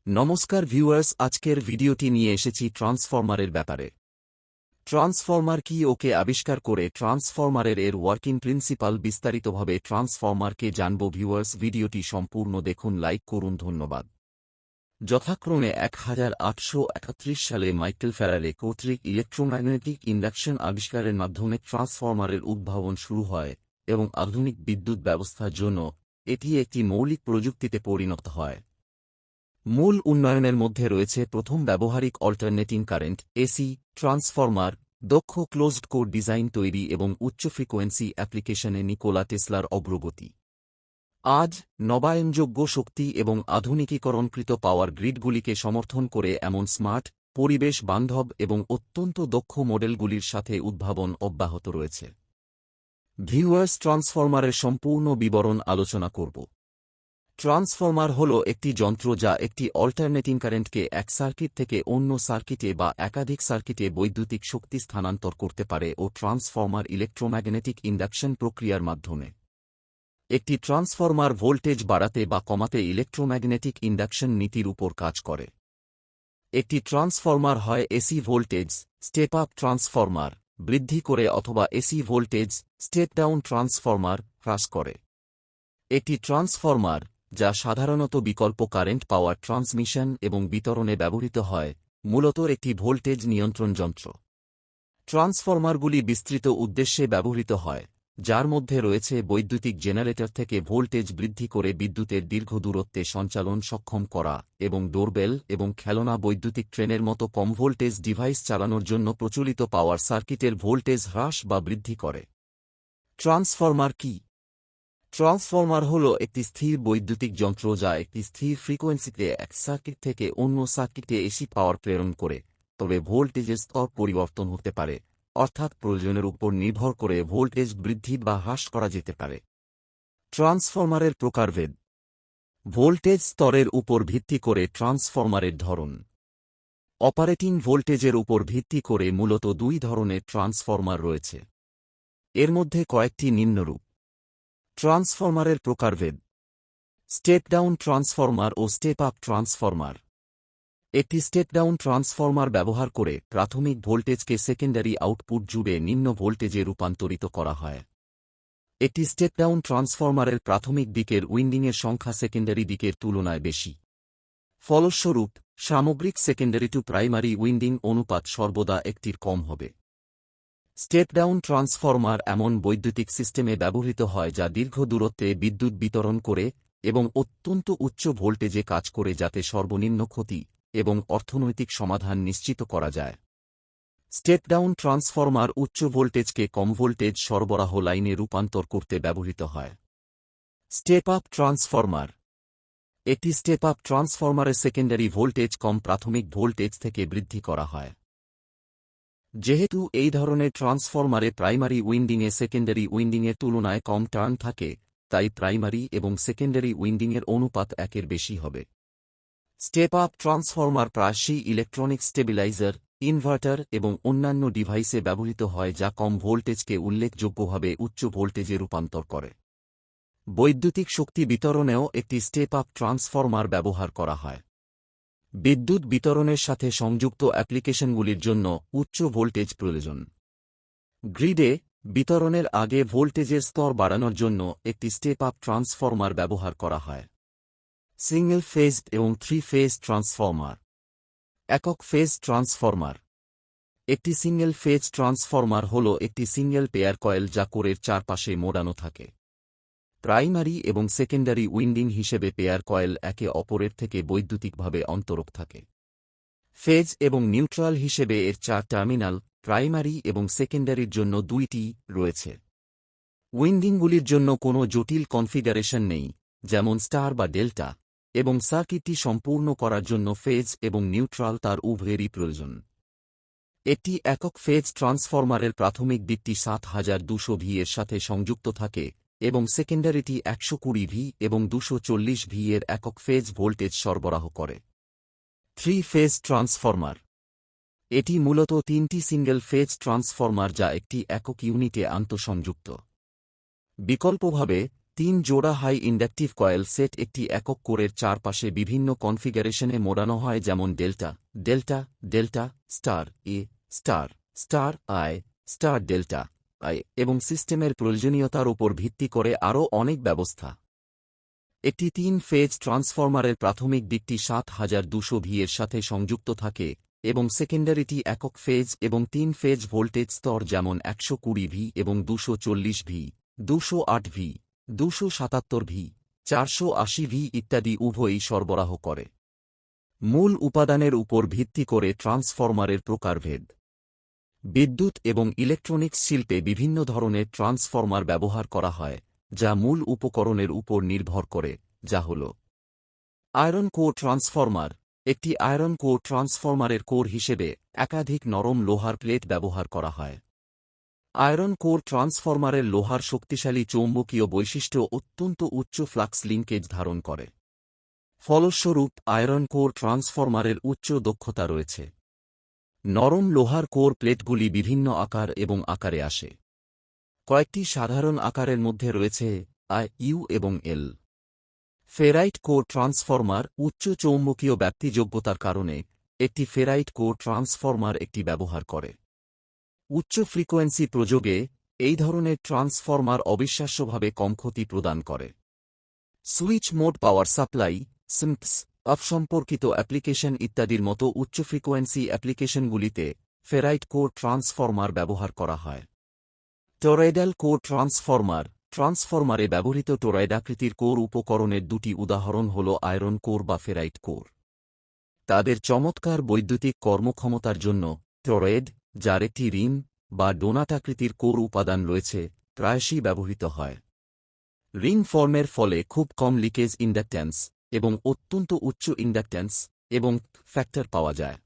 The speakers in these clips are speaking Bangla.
নমস্কার ভিউয়ার্স, আজকের ভিডিওটি নিয়ে এসেছি ট্রান্সফরমারের ব্যাপারে। ট্রান্সফরমার কি, ওকে আবিষ্কার করে ট্রান্সফরমারের ওয়ার্কিং প্রিন্সিপাল, বিস্তারিতভাবে ট্রান্সফরমারকে জানব। ভিউয়ার্স, ভিডিওটি সম্পূর্ণ দেখুন, লাইক করুন, ধন্যবাদ। যথাক্রমে 1831 সালে মাইকেল ফ্যারাডে কর্তৃক ইলেকট্রোম্যাগনেটিক ইন্ডাকশন আবিষ্কারের মাধ্যমে ট্রান্সফরমারের উদ্ভাবন শুরু হয় এবং আধুনিক বিদ্যুৎ ব্যবস্থার জন্য এটি একটি মৌলিক প্রযুক্তিতে পরিণত হয়। মূল উন্নয়নের মধ্যে রয়েছে প্রথম ব্যবহারিক অল্টারনেটিং কারেন্ট এসি ট্রান্সফরমার, দক্ষ ক্লোজড কোর ডিজাইন তৈরি এবং উচ্চ ফ্রিকোয়েন্সি অ্যাপ্লিকেশনে নিকোলা টেসলার অগ্রগতি। আজ নবায়নযোগ্য শক্তি এবং আধুনিকীকরণকৃত পাওয়ার গ্রিডগুলিকে সমর্থন করে এমন স্মার্ট, পরিবেশ বান্ধব এবং অত্যন্ত দক্ষ মডেলগুলির সাথে উদ্ভাবন অব্যাহত রয়েছে। ভিউয়ার্স, ট্রান্সফরমারের সম্পূর্ণ বিবরণ আলোচনা করব। ট্রান্সফরমার হল একটি যন্ত্র যা একটি অল্টারনেটিং কারেন্টকে এক সার্কিট থেকে অন্য সার্কিটে বা একাধিক সার্কিটে বৈদ্যুতিক শক্তি স্থানান্তর করতে পারে ও ট্রান্সফরমার ইলেকট্রোম্যাগনেটিক ইন্ডাকশন প্রক্রিয়ার মাধ্যমে। একটি ট্রান্সফরমার ভোল্টেজ বাড়াতে বা কমাতে ইলেকট্রোম্যাগনেটিক ইন্ডাকশন নীতির উপর কাজ করে। একটি ট্রান্সফরমার হয় AC voltage step up transformer বৃদ্ধি করে অথবা AC voltage step down transformer হ্রাস করে। একটি ট্রান্সফরমার, যা সাধারণত বিকল্প কারেন্ট পাওয়ার ট্রান্সমিশন এবং বিতরণে ব্যবহৃত হয়, মূলত একটি ভোল্টেজ নিয়ন্ত্রণ যন্ত্র। ট্রান্সফরমারগুলি বিস্তৃত উদ্দেশ্যে ব্যবহৃত হয়, যার মধ্যে রয়েছে বৈদ্যুতিক জেনারেটর থেকে ভোল্টেজ বৃদ্ধি করে বিদ্যুতের দীর্ঘ দূরত্বে সঞ্চালন সক্ষম করা এবং ডোরবেল এবং খেলনা বৈদ্যুতিক ট্রেনের মতো কম ভোল্টেজ ডিভাইস চালানোর জন্য প্রচলিত পাওয়ার সার্কিটের ভোল্টেজ হ্রাস বা বৃদ্ধি করে। ট্রান্সফরমার কি? ট্রান্সফরমার হল একটি স্থির বৈদ্যুতিক যন্ত্র যা একটি স্থির ফ্রিকোয়েন্সিতে এক সার্কিট থেকে অন্য সার্কিটে এসি পাওয়ার প্রেরণ করে, তবে ভোল্টেজের স্তর পরিবর্তন হতে পারে, অর্থাৎ প্রয়োজনের উপর নির্ভর করে ভোল্টেজ বৃদ্ধি বা হ্রাস করা যেতে পারে। ট্রান্সফরমারের প্রকারভেদ। ভোল্টেজ স্তরের উপর ভিত্তি করে ট্রান্সফরমারের ধরন। অপারেটিং ভোল্টেজের উপর ভিত্তি করে মূলত দুই ধরনের ট্রান্সফরমার রয়েছে। এর মধ্যে কয়েকটি নিম্নরূপ। ট্রান্সফরমারের প্রকারভেদ: স্টেপ ডাউন ট্রান্সফরমার ও স্টেপ আপ ট্রান্সফরমার। একটি স্টেপ ডাউন ট্রান্সফরমার ব্যবহার করে প্রাথমিক ভোল্টেজকে সেকেন্ডারি আউটপুট জুড়ে নিম্ন ভোল্টেজে রূপান্তরিত করা হয়। একটি স্টেপ ডাউন ট্রান্সফরমারের প্রাথমিক দিকের উইন্ডিংয়ের সংখ্যা সেকেন্ডারি দিকের তুলনায় বেশি। ফলস্বরূপ, সামগ্রিক সেকেন্ডারি টু প্রাইমারি উইন্ডিং অনুপাত সর্বদা একটির কম হবে। স্টেপ ডাউন ট্রান্সফরমার এমন বৈদ্যুতিক সিস্টেমে ব্যবহৃত হয় যা দীর্ঘ দূরত্বে বিদ্যুৎ বিতরণ করে এবং অত্যন্ত উচ্চ ভোল্টেজে কাজ করে যাতে সর্বনিম্ন ক্ষতি এবং অর্থনৈতিক সমাধান নিশ্চিত করা যায়। স্টেপ ডাউন ট্রান্সফরমার উচ্চ ভোল্টেজকে কম ভোল্টেজ সরবরাহ লাইনে রূপান্তর করতে ব্যবহৃত হয়। Step up transformer. একটি স্টেপ আপ ট্রান্সফরমারের সেকেন্ডারি ভোল্টেজ কম প্রাথমিক ভোল্টেজ থেকে বৃদ্ধি করা হয়। যেহেতু এই ধরনের ট্রান্সফরমারে প্রাইমারি উইন্ডিংয়ে সেকেন্ডারি উইন্ডিংয়ের তুলনায় কম টার্ন থাকে, তাই প্রাইমারি এবং সেকেন্ডারি উইন্ডিংয়ের অনুপাত একের বেশি হবে। স্টেপ আপ ট্রান্সফরমার প্রায়শই ইলেকট্রনিক স্টেবিলাইজার, ইনভার্টার এবং অন্যান্য ডিভাইসে ব্যবহৃত হয় যা কম ভোল্টেজকে উল্লেখযোগ্যভাবে উচ্চ ভোল্টেজে রূপান্তর করে। বৈদ্যুতিক শক্তি বিতরণেও একটি স্টেপ আপ ট্রান্সফরমার ব্যবহার করা হয়। বিদ্যুৎ বিতরণের সাথে সংযুক্ত অ্যাপ্লিকেশনগুলির জন্য উচ্চ ভোল্টেজ প্রয়োজন। গ্রিডে বিতরণের আগে ভোল্টেজের স্তর বাড়ানোর জন্য একটি স্টেপ আপ ট্রান্সফরমার ব্যবহার করা হয়। সিঙ্গেল ফেজ এবং থ্রি ফেজ ট্রান্সফরমার। একক ফেজ ট্রান্সফরমার। একটি সিঙ্গেল ফেজ ট্রান্সফরমার হল একটি সিঙ্গেল পেয়ার কয়েল যা কোরের চারপাশে মোড়ানো থাকে। প্রাইমারি এবং সেকেন্ডারি উইন্ডিং হিসেবে পেয়ার কয়েল একে অপরের থেকে বৈদ্যুতিকভাবে অন্তরক থাকে। ফেজ এবং নিউট্রাল হিসেবে এর চার টার্মিনাল, প্রাইমারি এবং সেকেন্ডারির জন্য দুইটি, রয়েছে। উইন্ডিংগুলির জন্য কোনো জটিল কনফিগারেশন নেই, যেমন স্টার বা ডেল্টা, এবং সার্কিটটি সম্পূর্ণ করার জন্য ফেজ এবং নিউট্রাল তার উভয়েরই প্রয়োজন। একটি একক ফেজ ট্রান্সফরমারের প্রাথমিক দিকটি ৭২০০ ভি এর সাথে সংযুক্ত থাকে এবং সেকেন্ডারিটি ১২০ ভি এবং ২৪০ ভি এর একক ফেজ ভোল্টেজ সরবরাহ করে। Three phase transformer. এটি মূলত তিনটি সিঙ্গেল ফেজ ট্রান্সফরমার যা একটি একক ইউনিটে আন্তঃসংযুক্ত। বিকল্পভাবে 3 জোড়া হাই ইন্ডাকটিভ কয়েল সেট একটি একক কোরের চারপাশে বিভিন্ন কনফিগারেশনে মোড়ানো হয়, যেমন delta, delta, delta, star A, star, star I, star delta I এবং সিস্টেমের প্রয়োজনীয়তার উপর ভিত্তি করে আরও অনেক ব্যবস্থা। একটি 3 ফেজ ট্রান্সফরমারের প্রাথমিক দিকটি 7200 ভি এর সাথে সংযুক্ত থাকে এবং সেকেন্ডারিটি একক ফেজ এবং 3 ফেজ ভোল্টেজ স্তর যেমন 120 ভি এবং 240 ভি, 208 ভি, 277 ভি, 480 ভি ইত্যাদি উভয়ই সরবরাহ করে। মূল উপাদানের উপর ভিত্তি করে ট্রান্সফরমারের প্রকারভেদ। বিদ্যুৎ এবং ইলেকট্রনিক্স শিল্পে বিভিন্ন ধরনের ট্রান্সফরমার ব্যবহার করা হয়, যা মূল উপকরণের উপর নির্ভর করে, যা হল আয়রন কোর ট্রান্সফরমার। একটি আয়রন কোর ট্রান্সফরমারের কোর হিসেবে একাধিক নরম লোহার প্লেট ব্যবহার করা হয়। আয়রন কোর ট্রান্সফরমারের লোহার শক্তিশালী চৌম্বকীয় বৈশিষ্ট্য অত্যন্ত উচ্চ ফ্লাক্স লিঙ্কেজ ধারণ করে। ফলস্বরূপ আয়রন কোর ট্রান্সফরমারের উচ্চ দক্ষতা রয়েছে। নরম লোহার কোর প্লেটগুলি বিভিন্ন আকার এবং আকারে আসে। কয়েকটি সাধারণ আকারের মধ্যে রয়েছে আই, ইউ এবং এল। ফেরাইট কোর ট্রান্সফরমার উচ্চ চৌম্বকীয় ব্যাপ্তিযোগ্যতার কারণে একটি ফেরাইট কোর ট্রান্সফরমার একটি ব্যবহার করে। উচ্চ ফ্রিকোয়েন্সি প্রযোগে এই ধরনের ট্রান্সফরমার অবিশ্বাস্যভাবে কম ক্ষতি প্রদান করে। সুইচ মোড পাওয়ার সাপ্লাই, সিম্পস, অফসম্পর্কিত অ্যাপ্লিকেশন ইত্যাদির মতো উচ্চ ফ্রিকোয়েন্সি অ্যাপ্লিকেশনগুলিতে ফেরাইট কোর ট্রান্সফরমার ব্যবহার করা হয়। Toroidal core transformer. ট্রান্সফরমারে ব্যবহৃত টরয়েডাকৃতির কোর উপকরণের দুটি উদাহরণ হল আয়রন কোর বা ফেরাইট কোর। তাদের চমৎকার বৈদ্যুতিক কর্মক্ষমতার জন্য টরয়েড, যার একটি রিম বা ডোনাটাকৃতির কোর উপাদান রয়েছে, প্রায়শই ব্যবহৃত হয়। রিং ফর্মের ফলে খুব কম লিকেজ ইন্ডাকট্যান্স এবং অত্যন্ত উচ্চ ইন্ডাকট্যান্স এবং ফ্যাক্টর পাওয়া যায়।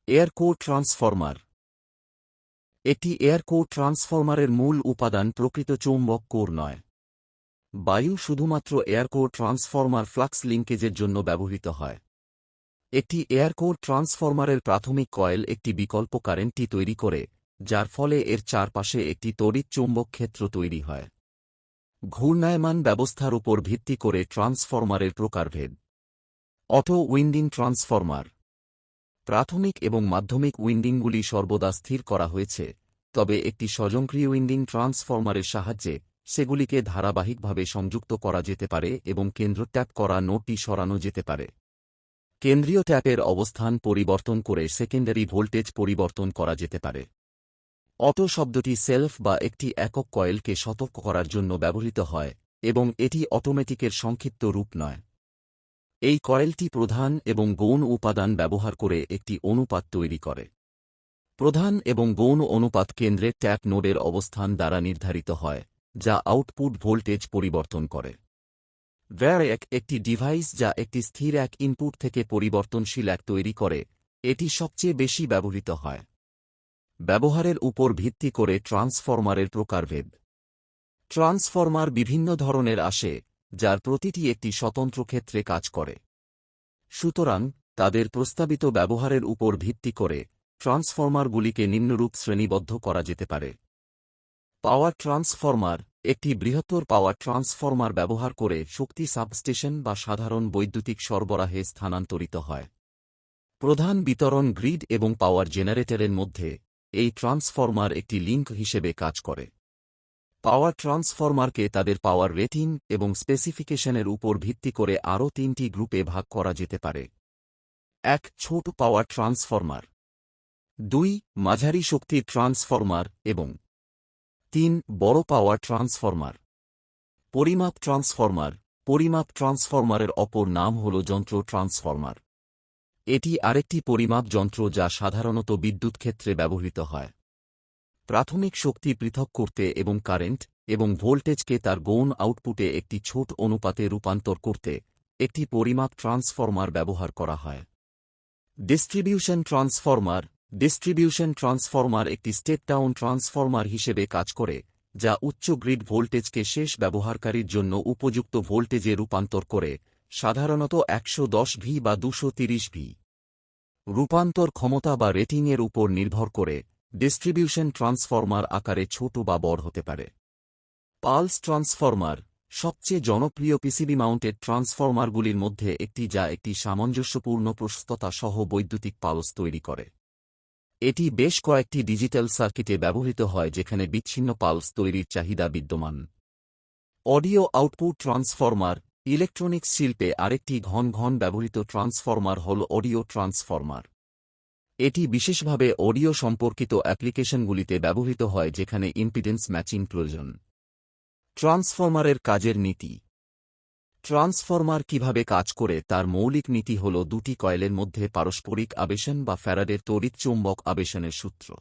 Air core transformer. একটি এয়ার কোর ট্রান্সফরমারের মূল উপাদান প্রকৃত চৌম্বক কোর নয়। বায়ু শুধুমাত্র এয়ার কোর ট্রান্সফরমার ফ্লাক্স লিঙ্কেজের জন্য ব্যবহৃত হয়। একটি এয়ার কোর ট্রান্সফরমারের প্রাথমিক কয়েল একটি বিকল্প কারেন্টটি তৈরি করে, যার ফলে এর চারপাশে একটি তড়িৎ চৌম্বক ক্ষেত্র তৈরি হয়। ঘূর্ণায়মান ব্যবস্থার উপর ভিত্তি করে ট্রান্সফরমারের প্রকারভেদ। Auto winding transformer. প্রাথমিক এবং মাধ্যমিক উইন্ডিংগুলি সর্বদা স্থির করা হয়েছে, তবে একটি স্বয়ংক্রিয় উইন্ডিং ট্রান্সফরমারের সাহায্যে সেগুলিকে ধারাবাহিকভাবে সংযুক্ত করা যেতে পারে এবং কেন্দ্র ট্যাপ করা নোডটি সরানো যেতে পারে। কেন্দ্রীয় ট্যাপের অবস্থান পরিবর্তন করে সেকেন্ডারি ভোল্টেজ পরিবর্তন করা যেতে পারে। অটো শব্দটি সেলফ বা একটি একক কয়েলকে সতর্ক করার জন্য ব্যবহৃত হয় এবং এটি অটোমেটিকের সংক্ষিপ্ত রূপ নয়। এই কয়েলটি প্রধান এবং গৌণ উপাদান ব্যবহার করে একটি অনুপাত তৈরি করে। প্রধান এবং গৌণ অনুপাত কেন্দ্রের ট্যাপ নোডের অবস্থান দ্বারা নির্ধারিত হয়, যা আউটপুট ভোল্টেজ পরিবর্তন করে। ভ্যারিয়াক একটি ডিভাইস যা একটি স্থির এক ইনপুট থেকে পরিবর্তনশীল এক তৈরি করে, এটি সবচেয়ে বেশি ব্যবহৃত হয়। ব্যবহারের উপর ভিত্তি করে ট্রান্সফরমারের প্রকারভেদ। ট্রান্সফরমার বিভিন্ন ধরনের আসে, যার প্রতিটি একটি স্বতন্ত্র ক্ষেত্রে কাজ করে। সুতরাং তাদের প্রস্তাবিত ব্যবহারের উপর ভিত্তি করে ট্রান্সফরমারগুলিকে নিম্নরূপ শ্রেণীবদ্ধ করা যেতে পারে। Power transformer. একটি বৃহত্তর পাওয়ার ট্রান্সফরমার ব্যবহার করে শক্তি সাবস্টেশন বা সাধারণ বৈদ্যুতিক সরবরাহে স্থানান্তরিত হয়। প্রধান বিতরণ গ্রিড এবং পাওয়ার জেনারেটরের মধ্যে এই ট্রান্সফরমার একটি লিঙ্ক হিসেবে কাজ করে। পাওয়ার ট্রান্সফরমারকে তাদের পাওয়ার রেটিং এবং স্পেসিফিকেশনের উপর ভিত্তি করে আরও 3টি গ্রুপে ভাগ করা যেতে পারে। 1. ছোট পাওয়ার ট্রান্সফরমার। 2. মাঝারি শক্তির ট্রান্সফরমার এবং 3. বড় পাওয়ার ট্রান্সফরমার। পরিমাপ ট্রান্সফরমার। পরিমাপ ট্রান্সফরমারের অপর নাম হল যন্ত্র ট্রান্সফরমার। এটি আরেকটি পরিমাপ যন্ত্র যা সাধারণত বিদ্যুৎ ক্ষেত্রে ব্যবহৃত হয়। প্রাথমিক শক্তি পৃথক করতে এবং কারেন্ট এবং ভোল্টেজকে তার গৌণ আউটপুটে একটি ছোট অনুপাতে রূপান্তর করতে একটি পরিমাপ ট্রান্সফরমার ব্যবহার করা হয়। Distribution transformer. ডিস্ট্রিবিউশন ট্রান্সফরমার একটি স্টেপ ডাউন ট্রান্সফরমার হিসেবে কাজ করে, যা উচ্চ গ্রিড ভোল্টেজকে শেষ ব্যবহারকারীর জন্য উপযুক্ত ভোল্টেজে রূপান্তর করে, সাধারণত 110 ভি বা 230 ভি। রূপান্তর ক্ষমতা বা রেটিংয়ের উপর নির্ভর করে ডিস্ট্রিবিউশন ট্রান্সফরমার আকারে ছোট বা বড় হতে পারে। Pulse transformer. সবচেয়ে জনপ্রিয় পিসিবি মাউন্টেড ট্রান্সফরমারগুলির মধ্যে একটি, যা একটি সামঞ্জস্যপূর্ণ প্রস্ততা সহ বৈদ্যুতিক পালস তৈরি করে। এটি বেশ কয়েকটি ডিজিটাল সার্কিটে ব্যবহৃত হয় যেখানে বিচ্ছিন্ন পালস তৈরির চাহিদা বিদ্যমান। Audio output transformer. ইলেকট্রনিক্স শিল্পে আরেকটি ঘন ঘন ব্যবহৃত ট্রান্সফরমার হল অডিও ট্রান্সফরমার। এটি বিশেষভাবে অডিও সম্পর্কিত অ্যাপ্লিকেশনগুলিতে ব্যবহৃত হয় যেখানে ইম্পিডেন্স ম্যাচিং প্রয়োজন। ট্রান্সফরমারের কাজের নীতি। ট্রান্সফরমার কিভাবে কাজ করে তার মৌলিক নীতি হল দুটি কয়েলের মধ্যে পারস্পরিক আবেশন বা ফ্যারাডের তড়িৎচৌম্বক আবেশনের সূত্র।